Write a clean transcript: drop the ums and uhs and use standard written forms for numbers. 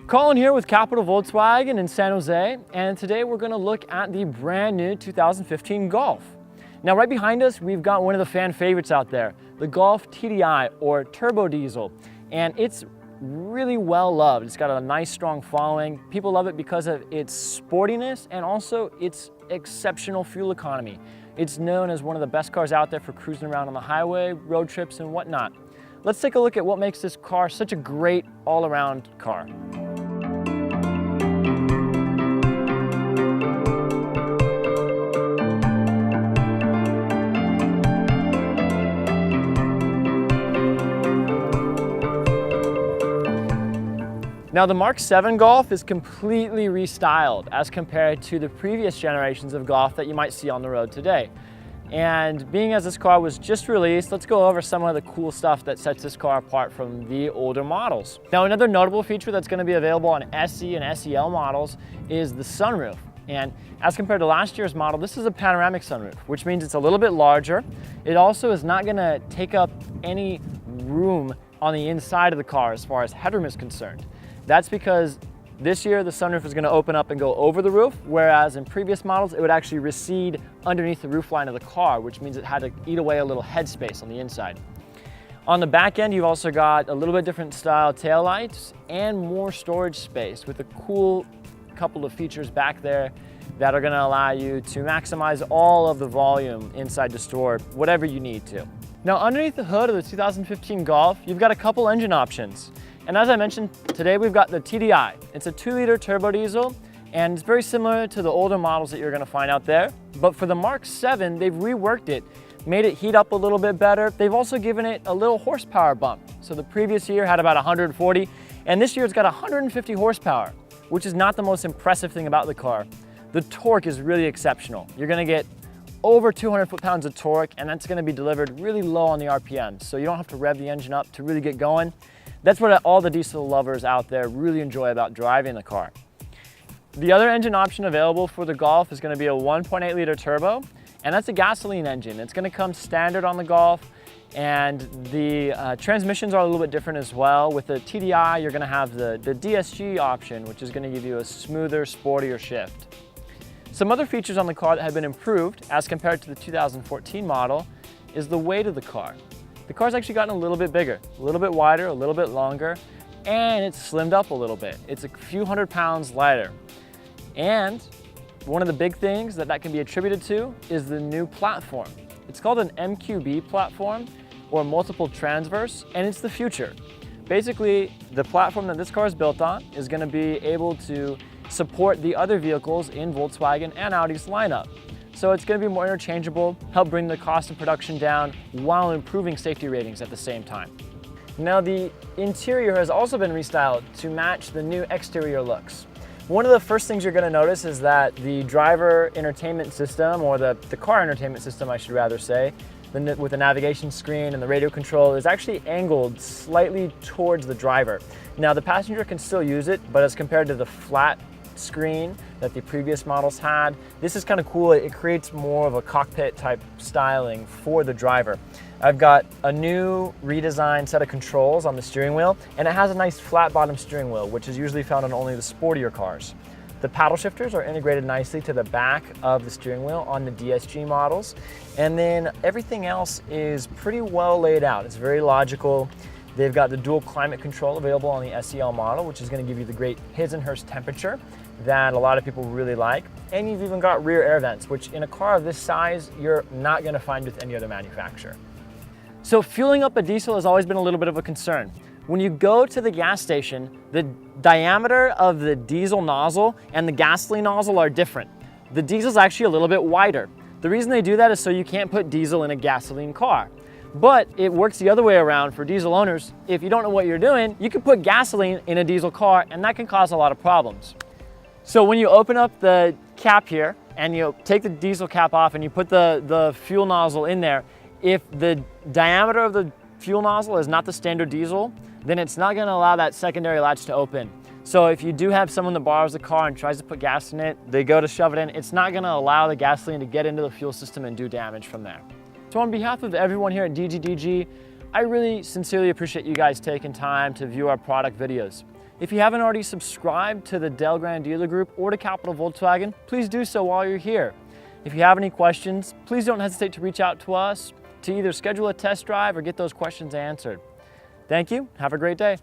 Colin here with Capital Volkswagen in San Jose, and today we're going to look at the brand new 2015 Golf. Now right behind us we've got one of the fan favorites out there, the Golf TDI or Turbo Diesel, and it's really well loved. It's got a nice strong following. People love it because of its sportiness and also its exceptional fuel economy. It's known as one of the best cars out there for cruising around on the highway, road trips and whatnot. Let's take a look at what makes this car such a great all-around car. Now the Mark 7 Golf is completely restyled as compared to the previous generations of Golf that you might see on the road today. And being as this car was just released, let's go over some of the cool stuff that sets this car apart from the older models. Now another notable feature that's going to be available on SE and SEL models is the sunroof. And as compared to last year's model, this is a panoramic sunroof, which means it's a little bit larger. It also is not going to take up any room on the inside of the car as far as headroom is concerned. That's because this year the sunroof is going to open up and go over the roof, whereas in previous models it would actually recede underneath the roof line of the car, which means it had to eat away a little headspace on the inside. On the back end you've also got a little bit different style taillights and more storage space with a cool couple of features back there that are going to allow you to maximize all of the volume inside to store whatever you need to. Now underneath the hood of the 2015 Golf you've got a couple engine options. And as I mentioned, today we've got the TDI. It's a 2-liter turbo diesel, and it's very similar to the older models that you're gonna find out there. But for the Mark 7, they've reworked it, made it heat up a little bit better. They've also given it a little horsepower bump. So the previous year had about 140, and this year it's got 150 horsepower, which is not the most impressive thing about the car. The torque is really exceptional. You're gonna get over 200 foot-pounds of torque, and that's gonna be delivered really low on the RPM, so you don't have to rev the engine up to really get going. That's what all the diesel lovers out there really enjoy about driving the car. The other engine option available for the Golf is going to be a 1.8 liter turbo, and that's a gasoline engine. It's going to come standard on the Golf, and the transmissions are a little bit different as well. With the TDI, you're going to have the DSG option, which is going to give you a smoother, sportier shift. Some other features on the car that have been improved as compared to the 2014 model is the weight of the car. The car's actually gotten a little bit bigger, a little bit wider, a little bit longer, and it's slimmed up a little bit. It's a few hundred pounds lighter. And one of the big things that can be attributed to is the new platform. It's called an MQB platform, or multiple transverse, and it's the future. Basically, the platform that this car is built on is going to be able to support the other vehicles in Volkswagen and Audi's lineup. So it's going to be more interchangeable, help bring the cost of production down while improving safety ratings at the same time. Now the interior has also been restyled to match the new exterior looks. One of the first things you're going to notice is that the driver entertainment system, or the car entertainment system I should rather say, with the navigation screen and the radio control, is actually angled slightly towards the driver. Now the passenger can still use it, but as compared to the flat screen that the previous models had, this is kind of cool. It creates more of a cockpit type styling for the driver. I've got a new redesigned set of controls on the steering wheel, and it has a nice flat bottom steering wheel, which is usually found on only the sportier cars. The paddle shifters are integrated nicely to the back of the steering wheel on the DSG models, and then everything else is pretty well laid out. It's very logical. They've got the dual climate control available on the SEL model, which is going to give you the great his and hers temperature that a lot of people really like. And you've even got rear air vents, which in a car of this size, you're not going to find with any other manufacturer. So fueling up a diesel has always been a little bit of a concern. When you go to the gas station, the diameter of the diesel nozzle and the gasoline nozzle are different. The diesel's actually a little bit wider. The reason they do that is so you can't put diesel in a gasoline car. But it works the other way around for diesel owners. If you don't know what you're doing, you can put gasoline in a diesel car, and that can cause a lot of problems. So when you open up the cap here and you take the diesel cap off and you put the fuel nozzle in there, if the diameter of the fuel nozzle is not the standard diesel, then it's not going to allow that secondary latch to open. So if you do have someone that borrows the car and tries to put gas in it, they go to shove it in, it's not going to allow the gasoline to get into the fuel system and do damage from there. So on behalf of everyone here at DGDG, I really sincerely appreciate you guys taking time to view our product videos. If you haven't already subscribed to the Dale Grand Dealer Group or to Capital Volkswagen, please do so while you're here. If you have any questions, please don't hesitate to reach out to us to either schedule a test drive or get those questions answered. Thank you. Have a great day.